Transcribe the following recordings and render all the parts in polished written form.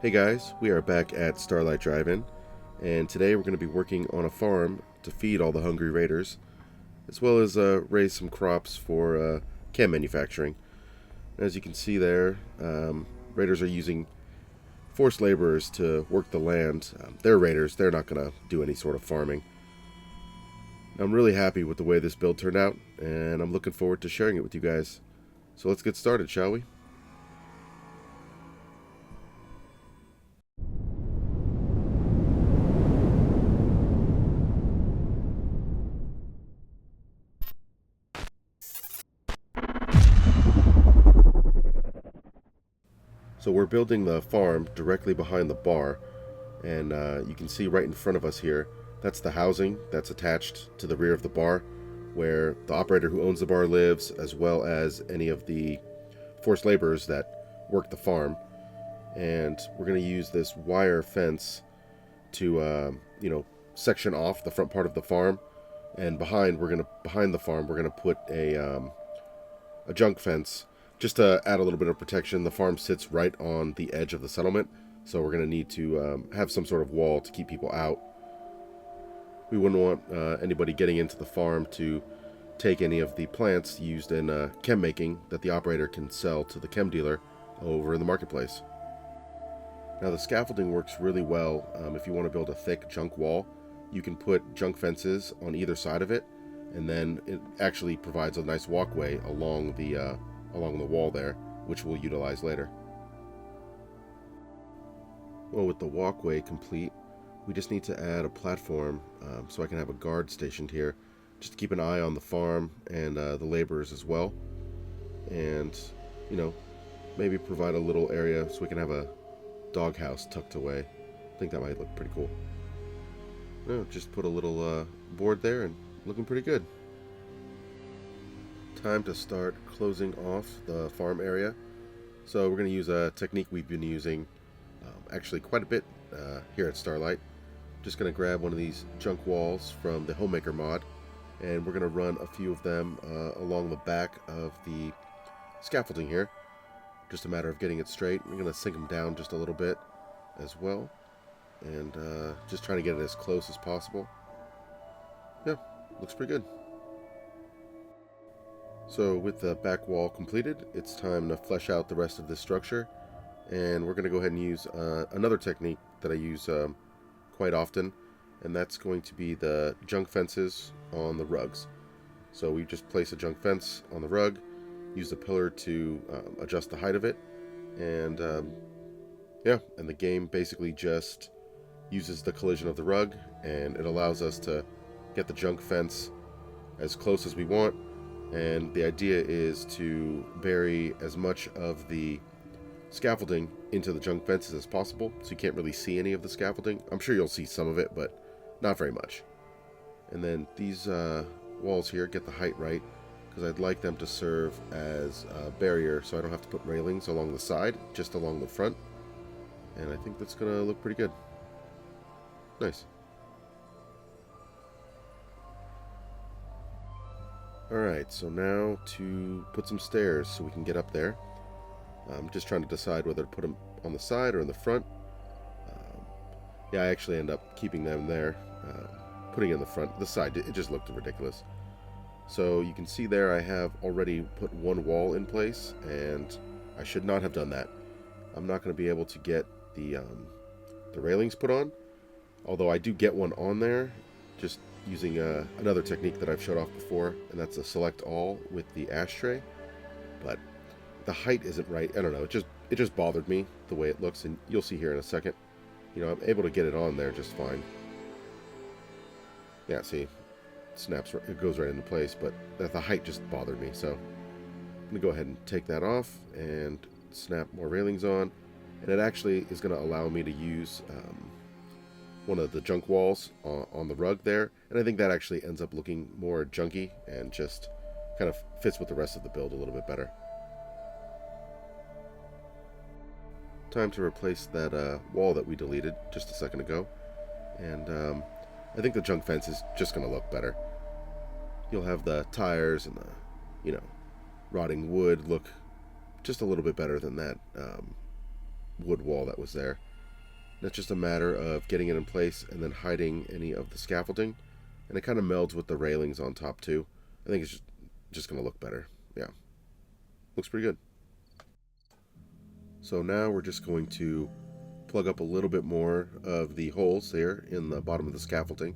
Hey guys, we are back at Starlight Drive-In, and today we're going to be working on a farm to feed all the hungry raiders, as well as raise some crops for chem manufacturing. As you can see there, raiders are using forced laborers to work the land. They're raiders, they're not going to do any sort of farming. I'm really happy with the way this build turned out, and I'm looking forward to sharing it with you guys. So let's get started, shall we? So we're building the farm directly behind the bar, and you can see right in front of us here, that's the housing that's attached to the rear of the bar, where the operator who owns the bar lives, as well as any of the forced laborers that work the farm. And we're going to use this wire fence to, section off the front part of the farm. And behind the farm, we're gonna put a junk fence just to add a little bit of protection. The farm sits right on the edge of the settlement, so we're going to need to have some sort of wall to keep people out. We wouldn't want anybody getting into the farm to take any of the plants used in chem making that the operator can sell to the chem dealer over in the marketplace. Now the scaffolding works really well if you want to build a thick junk wall. You can put junk fences on either side of it, and then it actually provides a nice walkway along the wall there, which we'll utilize later. Well, with the walkway complete, we just need to add a platform so I can have a guard stationed here, just to keep an eye on the farm and the laborers as well, and maybe provide a little area so we can have a doghouse tucked away. I think that might look pretty cool. No, just put a little board there and looking pretty good. Time to start closing off the farm area. So we're going to use a technique we've been using actually quite a bit here at Starlight. Just going to grab one of these junk walls from the Homemaker mod, and we're going to run a few of them along the back of the scaffolding here. Just a matter of getting it straight. We're going to sink them down just a little bit as well, and just trying to get it as close as possible. Yeah, looks pretty good. So with the back wall completed, it's time to flesh out the rest of this structure, and we're going to go ahead and use another technique that I use quite often, and that's going to be the junk fences on the rugs. So we just place a junk fence on the rug, use the pillar to adjust the height of it, and and the game basically just uses the collision of the rug, and it allows us to get the junk fence as close as we want. And the idea is to bury as much of the scaffolding into the junk fences as possible, so you can't really see any of the scaffolding. I'm sure you'll see some of it, but not very much. And then these walls here, get the height right, because I'd like them to serve as a barrier, so I don't have to put railings along the side, just along the front. And I think that's going to look pretty good. Nice. Alright, so now to put some stairs so we can get up there. I'm just trying to decide whether to put them on the side or in the front. Yeah, I actually end up keeping them there, putting it in the front. The side, it just looked ridiculous. So you can see there I have already put one wall in place, and I should not have done that. I'm not going to be able to get the railings put on, although I do get one on there, just using another technique that I've showed off before, and that's a select all with the ashtray. But the height isn't right. I don't know, it just bothered me the way it looks, and you'll see here in a second. I'm able to get it on there just fine. Yeah, see, it goes right into place, but the height just bothered me, so I'm gonna go ahead and take that off and snap more railings on, and it actually is going to allow me to use one of the junk walls on the rug there, and I think that actually ends up looking more junky and just kind of fits with the rest of the build a little bit better. Time to replace that wall that we deleted just a second ago, and I think the junk fence is just going to look better. You'll have the tires and the rotting wood look just a little bit better than that wood wall that was there. it's just a matter of getting it in place and then hiding any of the scaffolding. And it kind of melds with the railings on top too. I think it's just going to look better. Yeah, looks pretty good. So now we're just going to plug up a little bit more of the holes there in the bottom of the scaffolding.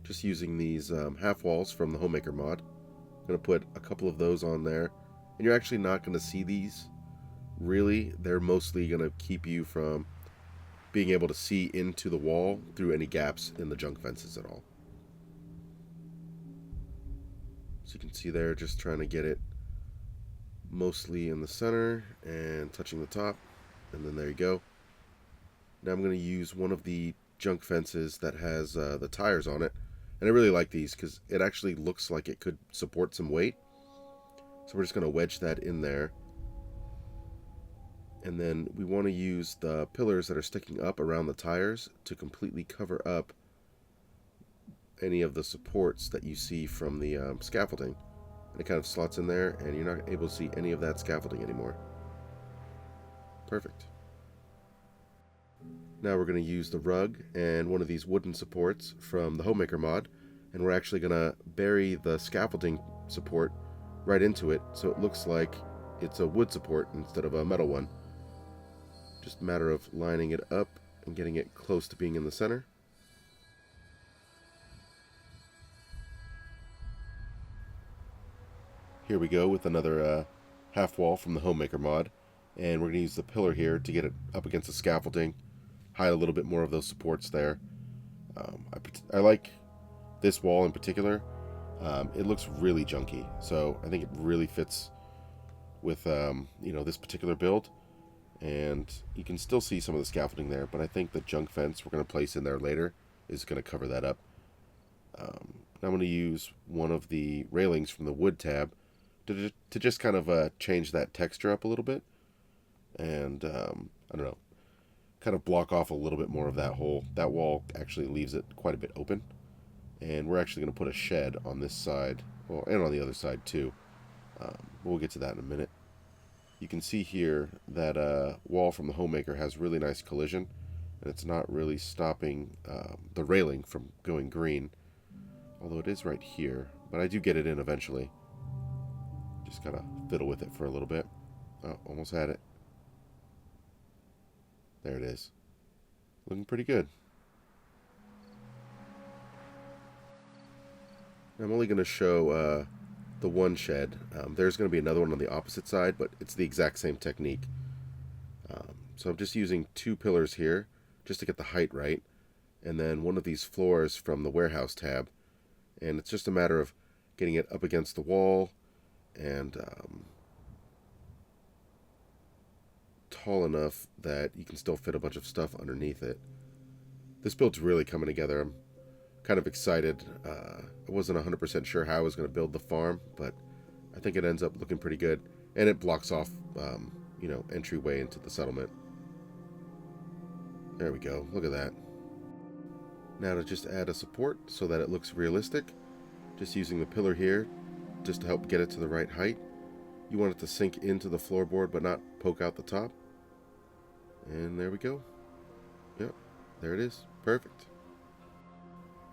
Just using these half walls from the Homemaker mod. I'm going to put a couple of those on there. And you're actually not going to see these. Really, they're mostly going to keep you from being able to see into the wall through any gaps in the junk fences at all. So you can see there, just trying to get it mostly in the center and touching the top. And then there you go. Now I'm going to use one of the junk fences that has the tires on it. And I really like these because it actually looks like it could support some weight. So we're just going to wedge that in there. And then we want to use the pillars that are sticking up around the tires to completely cover up any of the supports that you see from the scaffolding. And it kind of slots in there, and you're not able to see any of that scaffolding anymore. Perfect. Now we're going to use the rug and one of these wooden supports from the Homemaker mod, and we're actually going to bury the scaffolding support right into it, so it looks like it's a wood support instead of a metal one. Just a matter of lining it up and getting it close to being in the center. Here we go with another half wall from the Homemaker mod, and we're going to use the pillar here to get it up against the scaffolding, hide a little bit more of those supports there. I like this wall in particular. It looks really junky, so I think it really fits with this particular build. And you can still see some of the scaffolding there, but I think the junk fence we're going to place in there later is going to cover that up. Now I'm going to use one of the railings from the wood tab to just kind of change that texture up a little bit, and I don't know, kind of block off a little bit more of that hole. That wall actually leaves it quite a bit open, and we're actually going to put a shed on this side, well, and on the other side too. We'll get to that in a minute. You can see here that wall from the Homemaker has really nice collision, and it's not really stopping the railing from going green, although it is right here, but I do get it in eventually. Just gotta fiddle with it for a little bit. Oh, almost had it. There it is. Looking pretty good. I'm only going to show the one shed. There's going to be another one on the opposite side, but it's the exact same technique. So I'm just using two pillars here just to get the height right, and then one of these floors from the warehouse tab, and it's just a matter of getting it up against the wall and tall enough that you can still fit a bunch of stuff underneath it. This build's really coming together. I'm kind of excited. I wasn't 100% sure how I was going to build the farm, but I think it ends up looking pretty good, and it blocks off entryway into the settlement. There we go. Look at that. Now to just add a support so that it looks realistic, just using the pillar here just to help get it to the right height. You want it to sink into the floorboard but not poke out the top. And there we go. Yep, there it is. Perfect.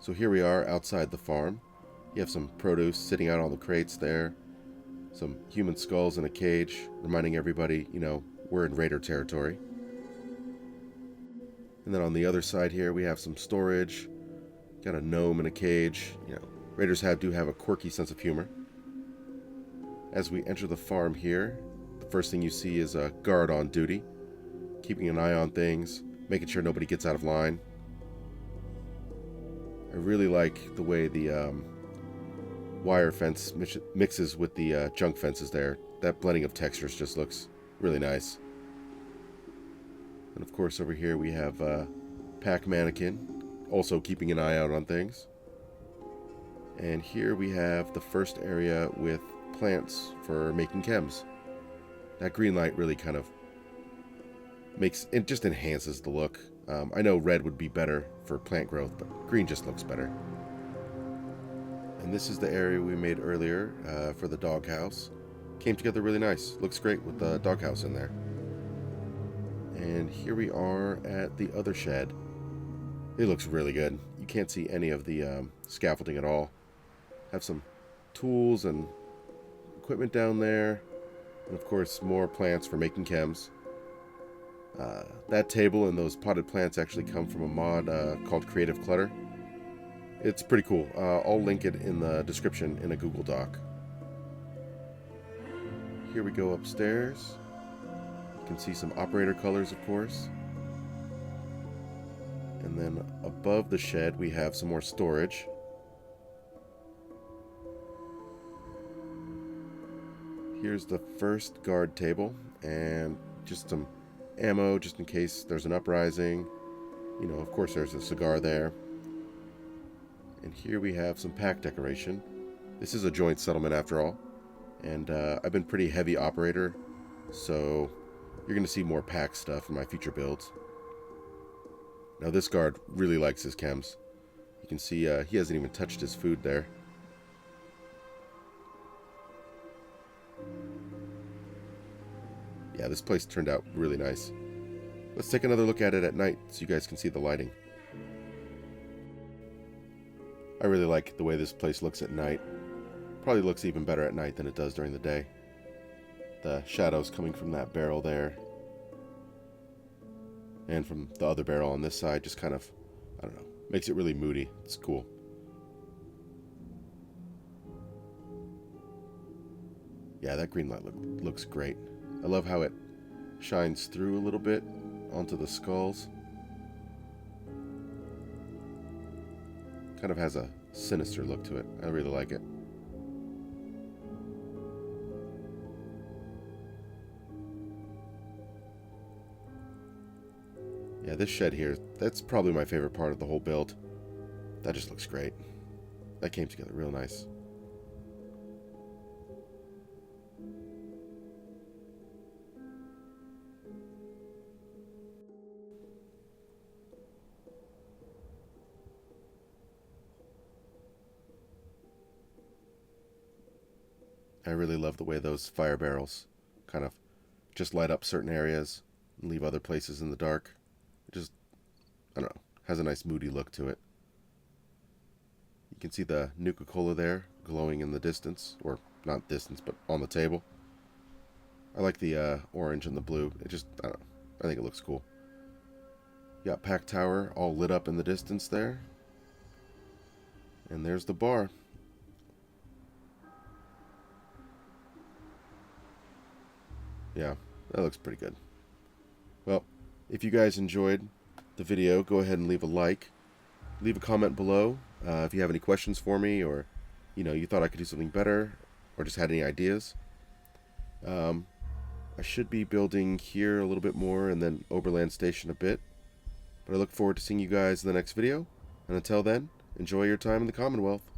So here we are outside the farm. You have some produce sitting out on the crates there. Some human skulls in a cage, reminding everybody, we're in raider territory. And then on the other side here, we have some storage. Got a gnome in a cage. Raiders do have a quirky sense of humor. As we enter the farm here, the first thing you see is a guard on duty, keeping an eye on things, making sure nobody gets out of line. I really like the way the wire fence mixes with the junk fences there. That blending of textures just looks really nice. And of course over here we have Pack Mannequin, also keeping an eye out on things. And here we have the first area with plants for making chems. That green light really kind of just enhances the look. I know red would be better for plant growth, but green just looks better. And this is the area we made earlier for the doghouse. Came together really nice. Looks great with the doghouse in there. And here we are at the other shed. It looks really good. You can't see any of the scaffolding at all. Have some tools and equipment down there. And of course, more plants for making chems. That table and those potted plants actually come from a mod called Creative Clutter. It's pretty cool. I'll link it in the description in a Google Doc. Here we go upstairs. You can see some operator colors, of course. And then above the shed, we have some more storage. Here's the first guard table, and just some ammo just in case there's an uprising. You know, of course there's a cigar there. And here we have some pack decoration. This is a joint settlement after all. And I've been pretty heavy operator, so you're going to see more pack stuff in my future builds. Now this guard really likes his chems. You can see he hasn't even touched his food there. Yeah, this place turned out really nice. Let's take another look at it at night so you guys can see the lighting. I really like the way this place looks at night. Probably looks even better at night than it does during the day. The shadows coming from that barrel there and from the other barrel on this side just kind of, I don't know, makes it really moody. It's cool. Yeah, that green light looks great. I love how it shines through a little bit onto the skulls. Kind of has a sinister look to it. I really like it. Yeah, this shed here, that's probably my favorite part of the whole build. That just looks great. That came together real nice. I really love the way those fire barrels kind of just light up certain areas and leave other places in the dark. It just, I don't know, has a nice moody look to it. You can see the Nuka-Cola there glowing in the distance, or not distance, but on the table. I like the orange and the blue. It just, I don't know, I think it looks cool. You got Pack Tower all lit up in the distance there. And there's the bar. Yeah, that looks pretty good. Well, if you guys enjoyed the video, go ahead and leave a like. Leave a comment below if you have any questions for me, or you thought I could do something better, or just had any ideas. I should be building here a little bit more and then Oberland Station a bit. But I look forward to seeing you guys in the next video. And until then, enjoy your time in the Commonwealth.